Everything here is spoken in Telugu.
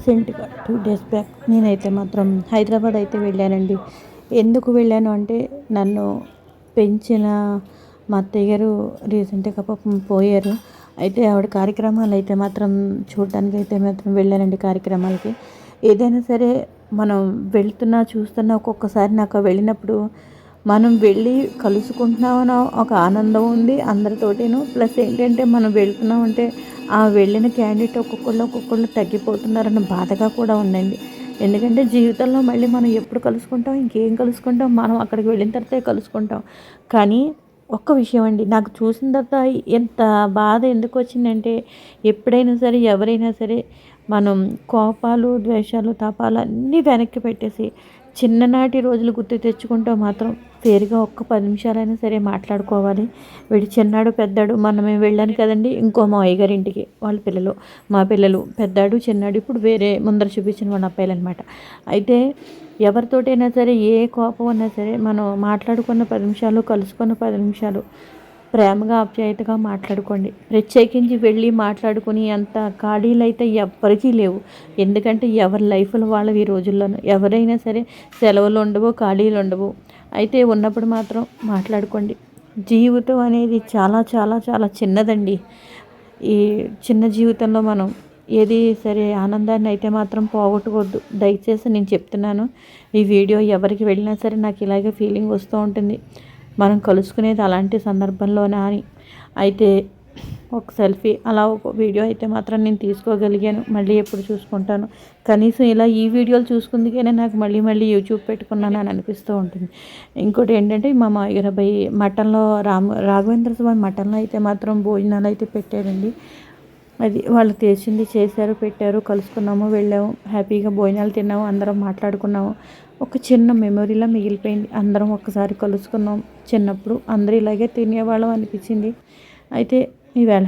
రీసెంట్గా 2 డేస్ బ్యాక్ నేనైతే మాత్రం హైదరాబాద్ అయితే వెళ్ళానండి. ఎందుకు వెళ్ళాను అంటే నన్ను పెంచిన మా అత్తయ్య గారు రీసెంట్గా పాపం పోయారు. అయితే ఆవిడ కార్యక్రమాలు అయితే మాత్రం చూడడానికి అయితే మాత్రం వెళ్ళానండి కార్యక్రమాలకి. ఏదైనా సరే మనం వెళ్తున్నా చూస్తున్నా ఒక్కొక్కసారి నాకు వెళ్ళినప్పుడు మనం వెళ్ళి కలుసుకుంటున్నామన్న ఒక ఆనందం ఉంది అందరితోటిను. ప్లస్ ఏంటంటే మనం వెళ్తున్నామంటే ఆ వెళ్ళిన క్యాండిడేట్ ఒక్కొక్కళ్ళు తగ్గిపోతున్నారన్న బాధగా కూడా ఉందండి. ఎందుకంటే జీవితంలో మళ్ళీ మనం ఎప్పుడు కలుసుకుంటాం, ఇంకేం కలుసుకుంటాం, మనం అక్కడికి వెళ్ళిన తర్వాతే కలుసుకుంటాం. కానీ ఒక్క విషయం అండి, నాకు చూసిన తర్వాత ఎంత బాధ ఎందుకు వచ్చిందంటే, ఎప్పుడైనా సరే ఎవరైనా సరే మనం కోపాలు, ద్వేషాలు, తాపాలు అన్నీ వెనక్కి పెట్టేసి చిన్ననాటి రోజులు గుర్తు తెచ్చుకుంటూ మాత్రం ఫేర్‌గా ఒక్క 10 నిమిషాలైనా సరే మాట్లాడుకోవాలి. వీడు చిన్నాడు, పెద్దాడు మొన్న మేము వెళ్ళాను కదండీ! ఇంకో మావయ్య గారింటికి వాళ్ళ పిల్లలు, మా పిల్లలు పెద్దాడు, చిన్నాడు ఇప్పుడు వేరే ముందర చూపించిన వాళ్ళ అబ్బాయిలనమాట. అయితే ఎవరితోటైనా సరే ఏ కోపం ఉన్నా సరే మనం మాట్లాడుకున్న 10 నిమిషాలు, కలుసుకున్న 10 నిమిషాలు ప్రేమగా, ఆప్యాయతగా మాట్లాడుకోండి. ప్రత్యేకించి వెళ్ళి మాట్లాడుకుని అంత ఖాళీలైతే ఎవ్వరికీ లేవు. ఎందుకంటే ఎవరి లైఫ్‌లు వాళ్ళవి ఈ రోజుల్లోను. ఎవరైనా సరే సెలవులు ఉండవు, ఖాళీలు ఉండవు. అయితే ఉన్నప్పుడు మాత్రం మాట్లాడుకోండి. జీవితం అనేది చాలా చాలా చాలా చిన్నదండి. ఈ చిన్న జీవితంలో మనం ఏది సరే ఆనందాన్ని అయితే మాత్రం పోగొట్టుకోవద్దు. దయచేసి నేను చెప్తున్నాను. ఈ వీడియో ఎవరికి వెళ్ళినా సరే నాకు ఇలాగే ఫీలింగ్ వస్తూ ఉంటుంది. మనం కలుసుకునేది అలాంటి సందర్భంలోనా అని. అయితే ఒక సెల్ఫీ అలా ఒక వీడియో అయితే మాత్రం నేను తీసుకోగలిగాను. మళ్ళీ ఎప్పుడు చూసుకుంటాను. కనీసం ఇలా ఈ వీడియోలు చూసుకుందుకనే నాకు మళ్ళీ మళ్ళీ యూట్యూబ్ పెట్టుకున్నాను అని అనిపిస్తూ ఉంటుంది. ఇంకోటి ఏంటంటే మా మామయ్య అబ్బాయి మటన్‌లో రాఘవేంద్ర స్వామి మటన్‌లో అయితే మాత్రం భోజనాలు అయితే పెట్టారండి. అది వాళ్ళు తెచ్చింది చేశారు, పెట్టారు, కలుసుకున్నాము, వెళ్ళాము, హ్యాపీగా భోజనాలు తిన్నాము, అందరం మాట్లాడుకున్నాము. ఒక చిన్న మెమొరీలా మిగిలిపోయింది. అందరం ఒక్కసారి కలుసుకున్నాం. చిన్నప్పుడు అందరూ ఇలాగే తినేవాళ్ళం అనిపించింది. అయితే ఈవేళ